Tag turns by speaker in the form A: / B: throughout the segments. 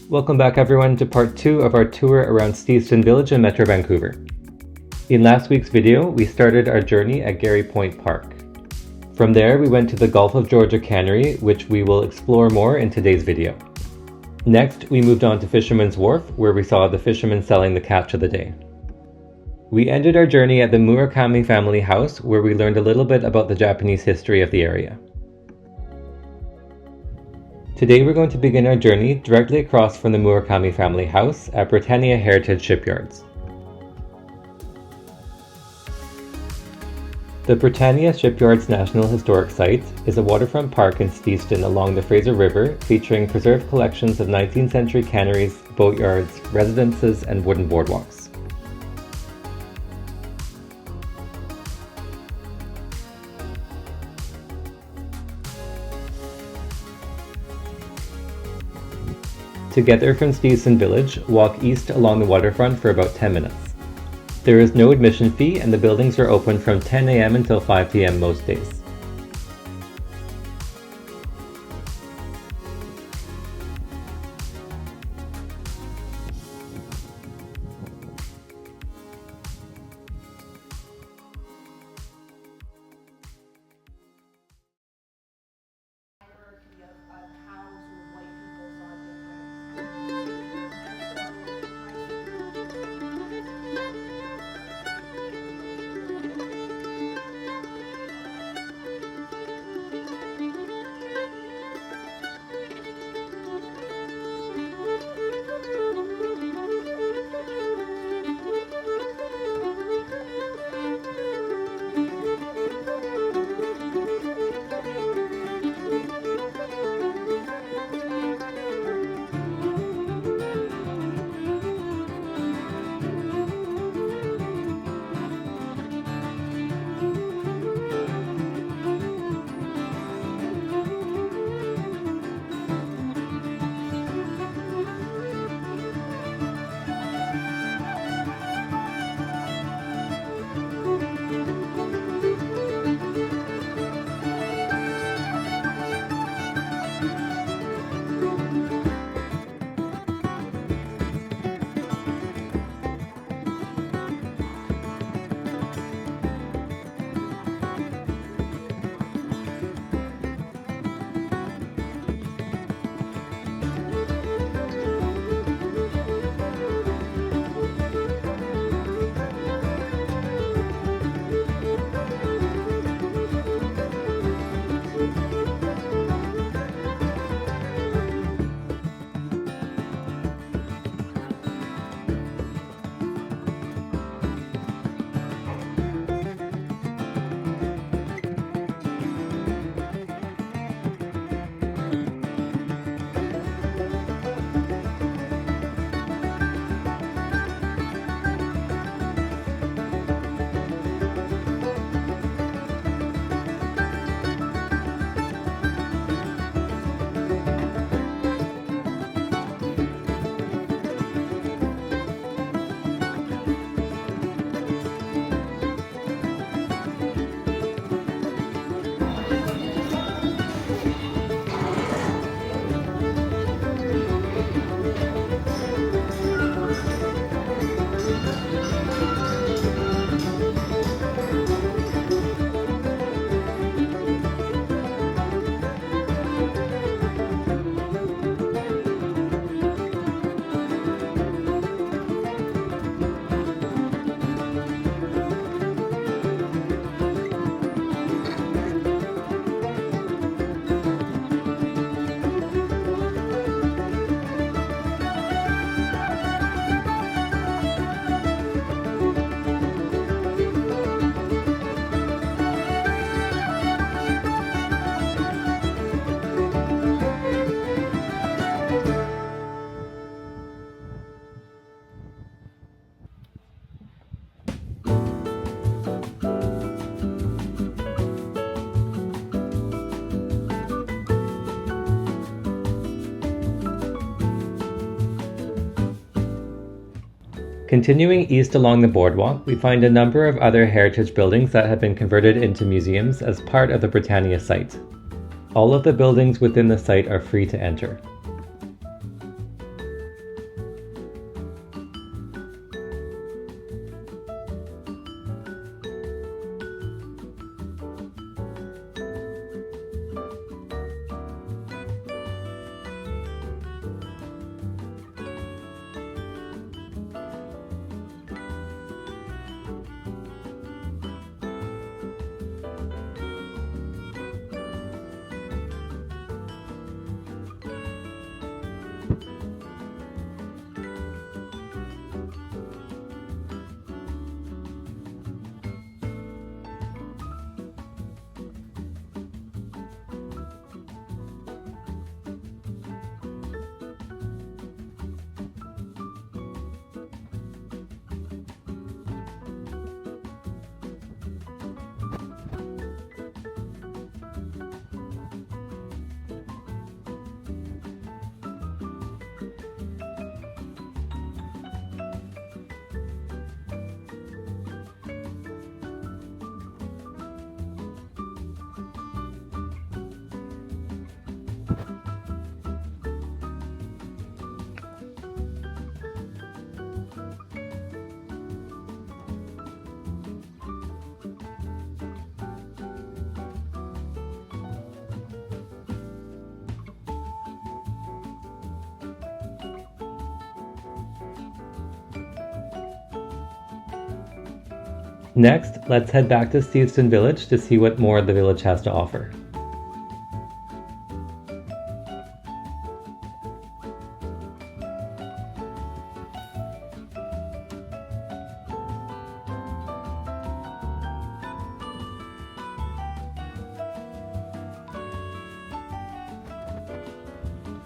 A: Welcome back everyone to part 2 of our tour around Steveston Village in Metro Vancouver. In last week's video, we started our journey at Garry Point Park. From there, we went to the Gulf of Georgia Cannery, which we will explore more in today's video. Next, we moved on to Fisherman's Wharf, where we saw the fishermen selling the catch of the day. We ended our journey at the Murakami family house, where we learned a little bit about the Japanese history of the area. Today we're going to begin our journey directly across from the Murakami family house at Britannia Heritage Shipyards. The Britannia Shipyards National Historic Site is a waterfront park in Steveston along the Fraser River, featuring preserved collections of 19th century canneries, boatyards, residences, and wooden boardwalks. To get there from Steveston Village, walk east along the waterfront for about 10 minutes. There is no admission fee and the buildings are open from 10 a.m. until 5 p.m. most days. Continuing east along the boardwalk, we find a number of other heritage buildings that have been converted into museums as part of the Britannia site. All of the buildings within the site are free to enter. Next, let's head back to Steveston Village to see what more the village has to offer.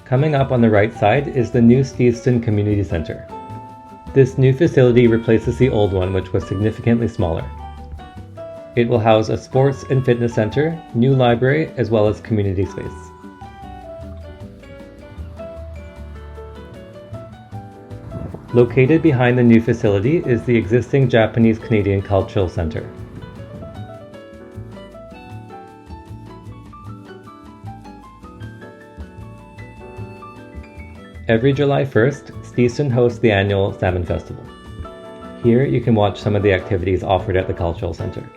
A: Coming up on the right side is the new Steveston Community Centre. This new facility replaces the old one, which was significantly smaller. It will house a sports and fitness centre, new library, as well as community space. Located behind the new facility is the existing Japanese-Canadian Cultural Centre. Every July 1st, Steveston hosts the annual Salmon Festival. Here you can watch some of the activities offered at the Cultural Centre.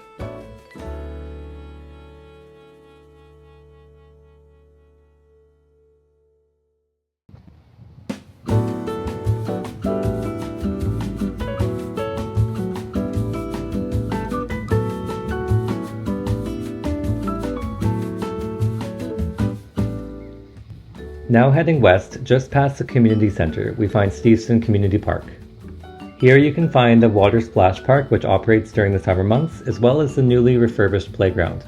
A: Now heading west, just past the community centre, we find Steveston Community Park. Here you can find the water splash park, which operates during the summer months, as well as the newly refurbished playground.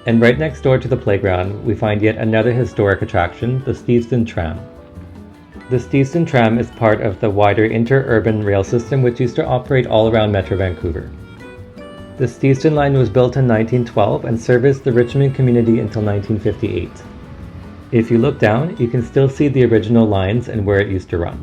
A: And right next door to the playground, we find yet another historic attraction, the Steveston Tram. The Steveston Tram is part of the wider interurban rail system which used to operate all around Metro Vancouver. The Steveston line was built in 1912 and serviced the Richmond community until 1958. If you look down, you can still see the original lines and where it used to run.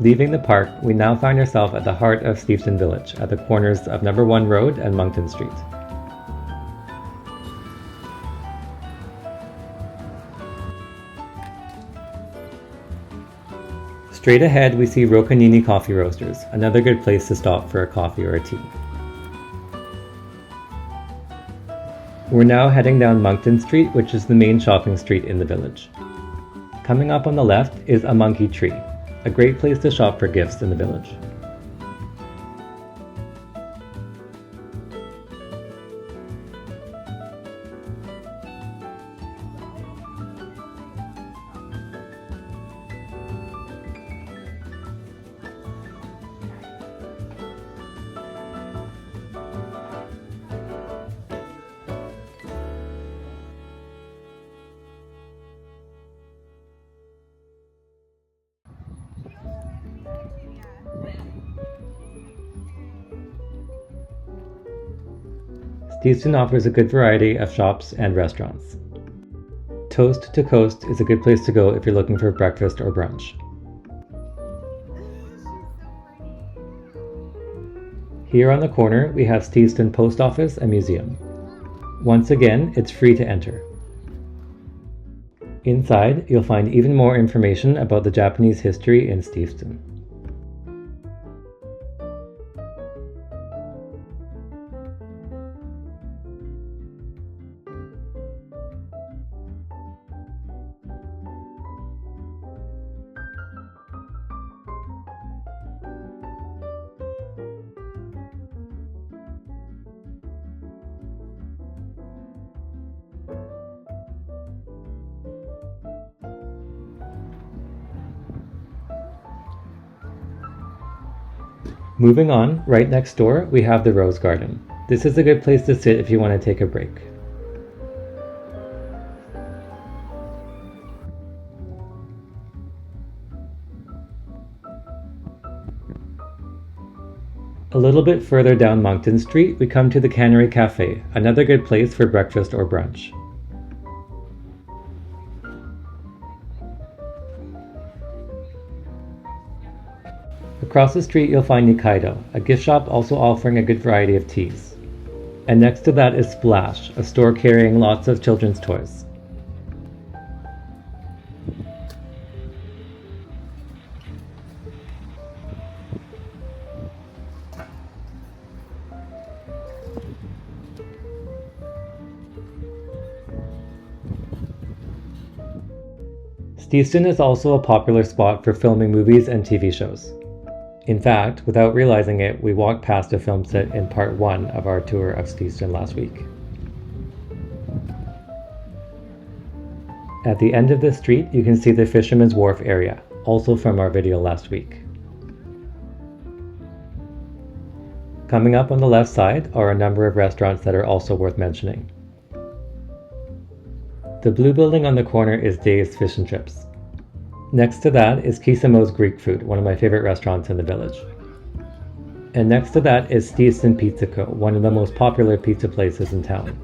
A: Leaving the park, we now find ourselves at the heart of Steveston Village, at the corners of No. 1 Road and Moncton Street. Straight ahead, we see Rocanini Coffee Roasters, another good place to stop for a coffee or a tea. We're now heading down Moncton Street, which is the main shopping street in the village. Coming up on the left is a monkey tree, a great place to shop for gifts in the village. Steveston offers a good variety of shops and restaurants. Toast to Coast is a good place to go if you're looking for breakfast or brunch. Here on the corner, we have Steveston Post Office and Museum. Once again, it's free to enter. Inside, you'll find even more information about the Japanese history in Steveston. Moving on, right next door, we have the Rose Garden. This is a good place to sit if you want to take a break. A little bit further down Moncton Street, we come to the Cannery Cafe, another good place for breakfast or brunch. Across the street you'll find Nikaido, a gift shop also offering a good variety of teas. And next to that is Splash, a store carrying lots of children's toys. Steveston is also a popular spot for filming movies and TV shows. In fact, without realizing it, we walked past a film set in part 1 of our tour of Steveston last week. At the end of the street, you can see the Fisherman's Wharf area, also from our video last week. Coming up on the left side are a number of restaurants that are also worth mentioning. The blue building on the corner is Dave's Fish and Chips. Next to that is Kisimo's Greek Food, one of my favorite restaurants in the village. And next to that is Steveston Pizza Co., one of the most popular pizza places in town.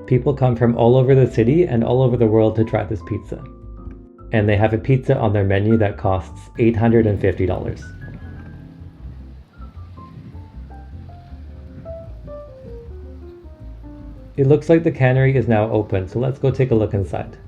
A: People come from all over the city and all over the world to try this pizza. And they have a pizza on their menu that costs $850. It looks like the cannery is now open, so let's go take a look inside.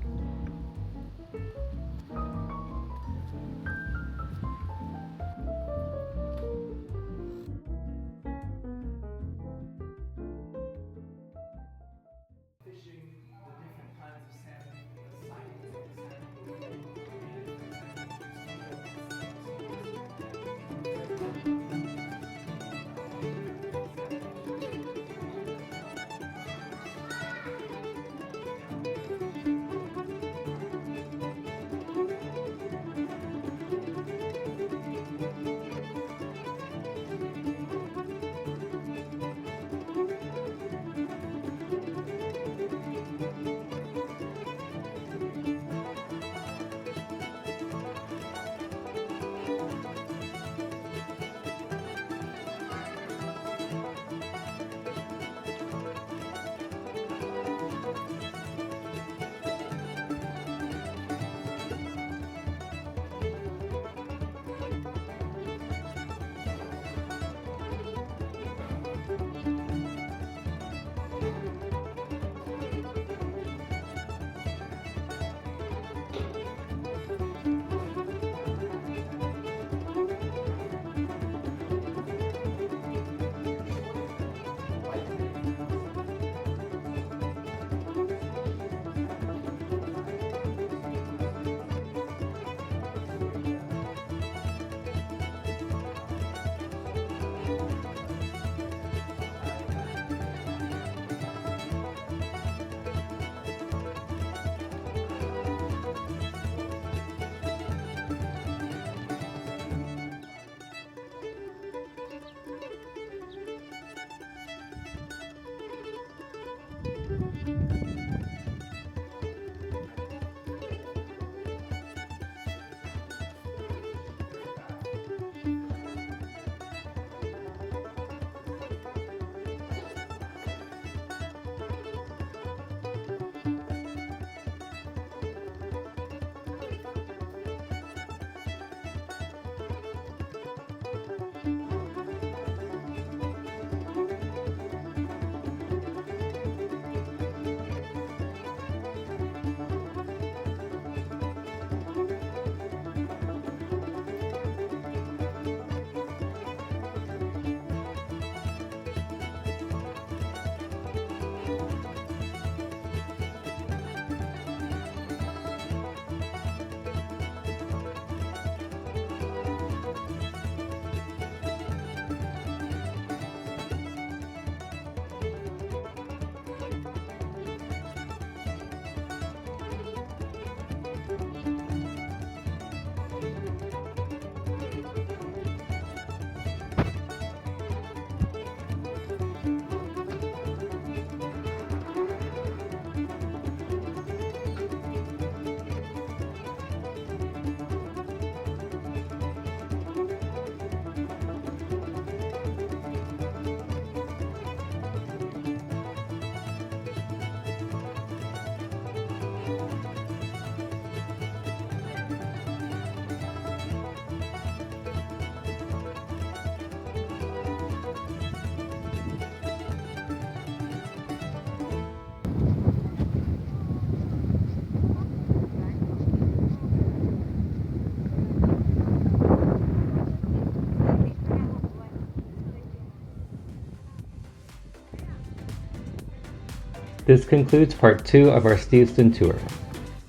A: This concludes part 2 of our Steveston tour.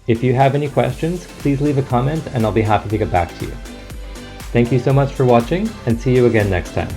A: If you have any questions, please leave a comment and I'll be happy to get back to you. Thank you so much for watching, and see you again next time.